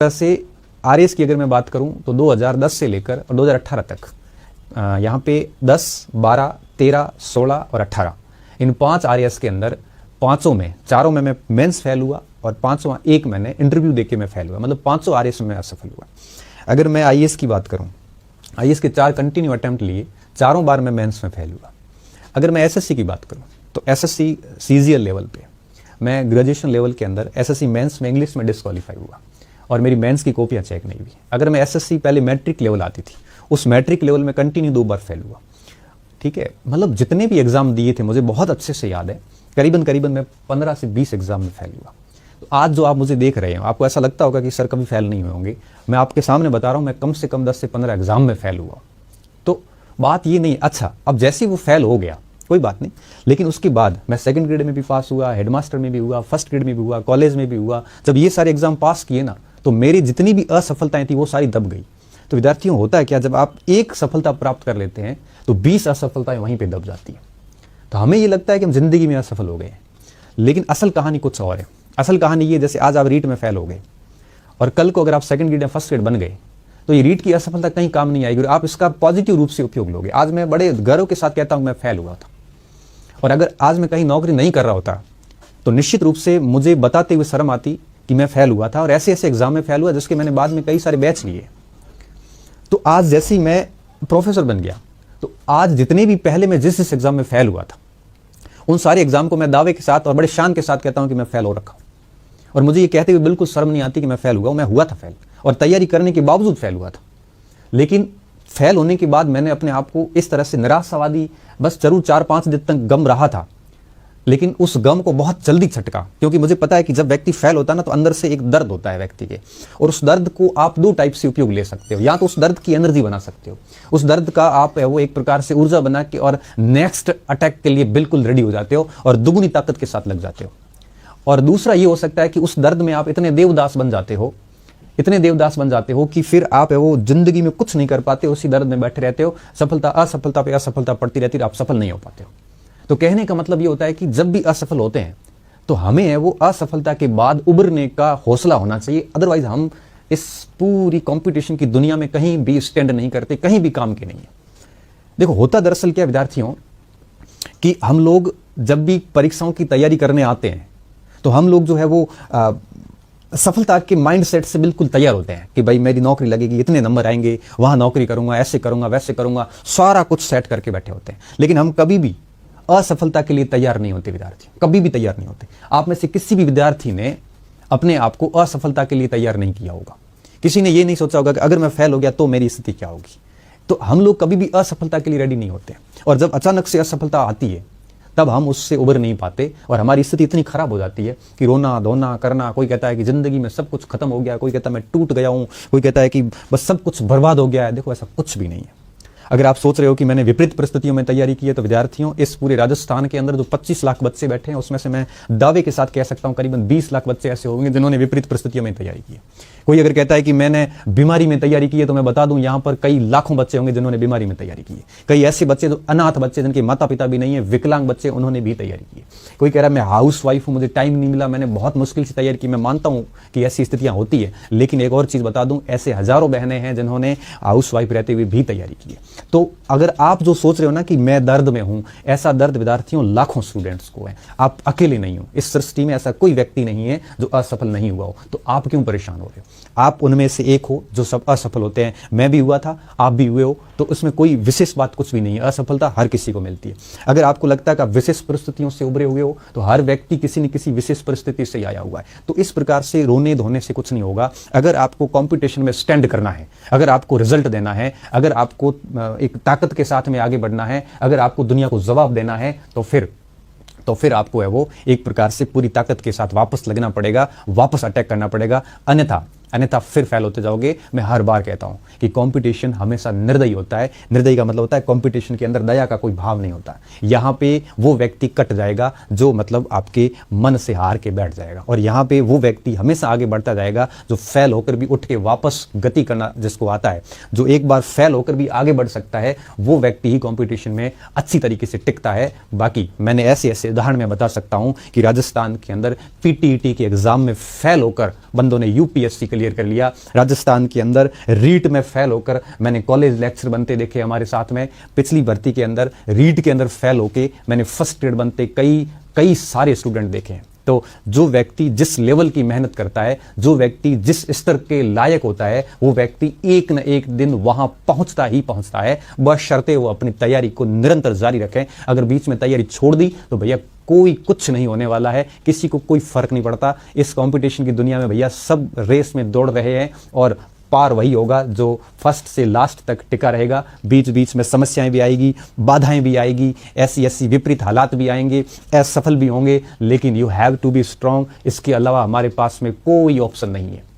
से आरएस की अगर मैं बात करूं तो 2010 से लेकर 2018 तक यहाँ पे 10, 12, 13, 16 और 18 इन 5 आरएस के अंदर चारों में मैं मेंस फेल हुआ और 5वां एक मैंने इंटरव्यू देके मैं फेल हुआ, मतलब 500 आरएस में मैं असफल हुआ। अगर मैं आईएएस की बात करूं, आईएएस के 4 कंटिन्यू अटेम्प्ट लिए, चारों बार मैं मेंस में फेल हुआ। अगर मैं एसएससी की बात करूं तो एसएससी सीजीएल लेवल पे मैं ग्रेजुएशन लेवल के अंदर एसएससी मेंस में इंग्लिश में डिस्क्वालीफाई हुआ और मेरी मेंस की कॉपियाँ चेक नहीं हुई। अगर मैं एसएससी पहले मैट्रिक लेवल आती थी, उस मैट्रिक लेवल में कंटिन्यू 2 बार फेल हुआ। ठीक है, मतलब जितने भी एग्जाम दिए थे मुझे बहुत अच्छे से याद है, करीबन मैं 15 से 20 एग्जाम में फेल हुआ। तो आज जो आप मुझे देख रहे हैं, आपको ऐसा लगता होगा कि सर कभी फेल नहीं हुए होंगे। मैं आपके सामने बता रहा हूँ, मैं कम से कम 10 से 15 एग्जाम में फेल हुआ। तो बात ये नहीं, अच्छा अब जैसे वो फेल हो गया कोई बात नहीं, लेकिन उसके बाद मैं सेकंड ग्रेड में भी पास हुआ, हेडमास्टर में भी हुआ, फर्स्ट ग्रेड में भी हुआ, कॉलेज में भी हुआ। जब ये सारे एग्जाम पास किए ना, तो मेरी जितनी भी असफलताएं थी वो सारी दब गई। तो विद्यार्थियों, होता है क्या, जब आप एक सफलता प्राप्त कर लेते हैं तो 20 असफलताएं वहीं पे दब जाती हैं। तो हमें ये लगता है कि हम जिंदगी में असफल हो गए हैं, लेकिन असल कहानी कुछ और है। असल कहानी ये, जैसे आज आप रीट में फेल हो गए और कल को अगर आप सेकंड ग्रेड या फर्स्ट ग्रेड बन गए तो ये रीट की असफलता कहीं काम नहीं आएगी और आप इसका पॉजिटिव रूप से उपयोग लोगे। आज मैं बड़े गर्व के साथ कहता हूं मैं फेल हुआ था, और अगर आज मैं कहीं नौकरी नहीं कर रहा होता तो निश्चित रूप से मुझे बताते हुए शर्म आती कि मैं फेल हुआ था और ऐसे ऐसे एग्जाम में फेल हुआ जिसके मैंने बाद में कई सारे बैच लिए। तो आज जैसे ही मैं प्रोफेसर बन गया, तो आज जितने भी पहले मैं जिस एग्जाम में फेल हुआ था उन सारे एग्जाम को मैं दावे के साथ और बड़े शान के साथ कहता हूं कि मैं फेल हो रखा हूं। और मुझे ये कहते हुए बिल्कुल शर्म नहीं आती कि मैं फेल हुआ हूं। मैं हुआ था फेल, और तैयारी करने के बावजूद फेल हुआ था। लेकिन फेल होने के बाद मैंने अपने आप को इस तरह से निराशावादी, बस जरूर 4-5 दिन तक गम रहा था, लेकिन उस गम को बहुत जल्दी छटका, क्योंकि मुझे पता है कि जब व्यक्ति फेल होता है ना, तो अंदर से एक दर्द होता है व्यक्ति के, और उस दर्द को आप 2 टाइप से उपयोग ले सकते हो। या तो उस दर्द की एनर्जी बना सकते हो, उस दर्द का आप वो एक प्रकार से ऊर्जा बना के और नेक्स्ट अटैक के लिए बिल्कुल रेडी हो जाते हो और दुगुनी ताकत के साथ लग जाते हो। और दूसरा ये हो सकता है कि उस दर्द में आप इतने देवदास बन जाते हो कि फिर आप वो जिंदगी में कुछ नहीं कर पाते, उसी दर्द में बैठे रहते हो, सफलता असफलता पे असफलता पड़ती रहती है, आप सफल नहीं हो पाते हो। तो कहने का मतलब ये होता है कि जब भी असफल होते हैं तो हमें वो असफलता के बाद उभरने का हौसला होना चाहिए, अदरवाइज हम इस पूरी कंपटीशन की दुनिया में कहीं भी स्टैंड नहीं करते, कहीं भी काम के नहीं है। देखो, होता दरअसल क्या विद्यार्थियों कि हम लोग जब भी परीक्षाओं की तैयारी करने आते हैं तो हम लोग जो है वो सफलता के माइंडसेट से बिल्कुल तैयार होते हैं कि भाई मेरी नौकरी लगेगी, इतने नंबर आएंगे, वहां नौकरी करूंगा, ऐसे करूंगा, वैसे करूंगा, सारा कुछ सेट करके बैठे होते हैं। लेकिन हम कभी भी असफलता के लिए तैयार नहीं होते विद्यार्थी, कभी भी तैयार नहीं होते। आप में से किसी भी विद्यार्थी ने अपने आप को असफलता के लिए तैयार नहीं किया होगा। किसी ने ये नहीं सोचा होगा कि अगर मैं फेल हो गया तो मेरी स्थिति क्या होगी। तो हम लोग कभी भी असफलता के लिए रेडी नहीं होते, और जब अचानक से असफलता आती है तब हम उससे उबर नहीं पाते और हमारी स्थिति इतनी खराब हो जाती है कि रोना धोना करना। कोई कहता है कि जिंदगी में सब कुछ खत्म हो गया, कोई कहता है मैं टूट गया हूं, कोई कहता है कि बस सब कुछ बर्बाद हो गया है। देखो, ऐसा कुछ भी नहीं है। अगर आप सोच रहे हो कि मैंने विपरीत परिस्थितियों में तैयारी की है, तो विद्यार्थियों, इस पूरे राजस्थान के अंदर जो 25 लाख बच्चे बैठे हैं उसमें से मैं दावे के साथ कह सकता हूं करीबन 20 लाख बच्चे ऐसे होंगे जिन्होंने विपरीत परिस्थितियों में तैयारी की है। कोई अगर कहता है कि मैंने बीमारी में तैयारी की है, तो मैं बता दूं यहां पर कई लाखों बच्चे होंगे जिन्होंने बीमारी में तैयारी की है। कई ऐसे बच्चे जो अनाथ बच्चे, जिनके माता पिता भी नहीं है, विकलांग बच्चे, उन्होंने भी तैयारी की है। कोई कह रहा है मैं हाउस वाइफ हूं, मुझे टाइम नहीं मिला, मैंने बहुत मुश्किल से तैयारी की। मैं मानता हूं कि ऐसी स्थितियां होती है, लेकिन एक और चीज बता दूं, ऐसे हजारों बहनें हैं जिन्होंने हाउस वाइफ रहते हुए भी तैयारी की है। तो अगर आप जो सोच रहे हो ना कि मैं दर्द में हूं, ऐसा दर्द विद्यार्थियों लाखों स्टूडेंट्स को है। आप अकेले नहीं हो, इस सृष्टि में ऐसा कोई व्यक्ति नहीं है जो असफल नहीं हुआ हो। तो आप क्यों परेशान हो रहे हो? आप उनमें से एक हो जो सब असफल होते हैं। मैं भी हुआ था, आप भी हुए हो, तो उसमें कोई विशेष बात कुछ भी नहीं है। असफलता हर किसी को मिलती है। अगर आपको लगता है कि आप विशेष परिस्थितियों से उभरे हुए हो, तो हर व्यक्ति किसी न किसी विशेष परिस्थिति से आया हुआ है। तो इस प्रकार से रोने धोने से कुछ नहीं होगा। अगर आपको कंपटीशन में स्टैंड करना है, अगर आपको रिजल्ट देना है, अगर आपको एक ताकत के साथ में आगे बढ़ना है, अगर आपको दुनिया को जवाब देना है, तो फिर आपको है वो एक प्रकार से पूरी ताकत के साथ वापस लगना पड़ेगा, वापस अटैक करना पड़ेगा। अन्यथा फिर फेल होते जाओगे। मैं हर बार कहता हूं कि कंपटीशन हमेशा निर्दयी होता है। निर्दयी का मतलब होता है कंपटीशन के अंदर दया का कोई भाव नहीं होता। यहां पे वो व्यक्ति कट जाएगा जो मतलब आपके मन से हार के बैठ जाएगा, और यहां पे वो व्यक्ति हमेशा आगे बढ़ता जाएगा जो फेल होकर भी उठ के वापस गति करना जिसको आता है। जो एक बार फेल होकर भी आगे बढ़ सकता है, वो व्यक्ति ही कंपटीशन में अच्छी तरीके से टिकता है। बाकी मैंने ऐसे ऐसे उदाहरण में बता सकता हूं कि राजस्थान के अंदर पीटीईटी के एग्जाम में फेल होकर बंदों ने यूपीएससी के क्लियर कर लिया। राजस्थान के अंदर रीट में फेल होकर मैंने कॉलेज लेक्चर बनते देखे हमारे साथ में। पिछली भर्ती के अंदर रीट के अंदर फेल होके मैंने फर्स्ट ग्रेड बनते कई सारे स्टूडेंट देखे हैं। तो जो व्यक्ति जिस लेवल की मेहनत करता है, जो व्यक्ति जिस स्तर के लायक होता है, वो व्यक्ति एक न एक दिन वहां पहुंचता ही पहुंचता है, बशर्ते वो अपनी तैयारी को निरंतर जारी रखें। अगर बीच में तैयारी छोड़ दी तो भैया कोई कुछ नहीं होने वाला है, किसी को कोई फर्क नहीं पड़ता। इस कंपटीशन की दुनिया में भैया सब रेस में दौड़ रहे हैं और पार वही होगा जो फर्स्ट से लास्ट तक टिका रहेगा। बीच बीच में समस्याएं भी आएगी, बाधाएं भी आएगी, ऐसी विपरीत हालात भी आएंगे, असफल भी होंगे, लेकिन you have to be strong. इसके अलावा हमारे पास में कोई ऑप्शन नहीं है।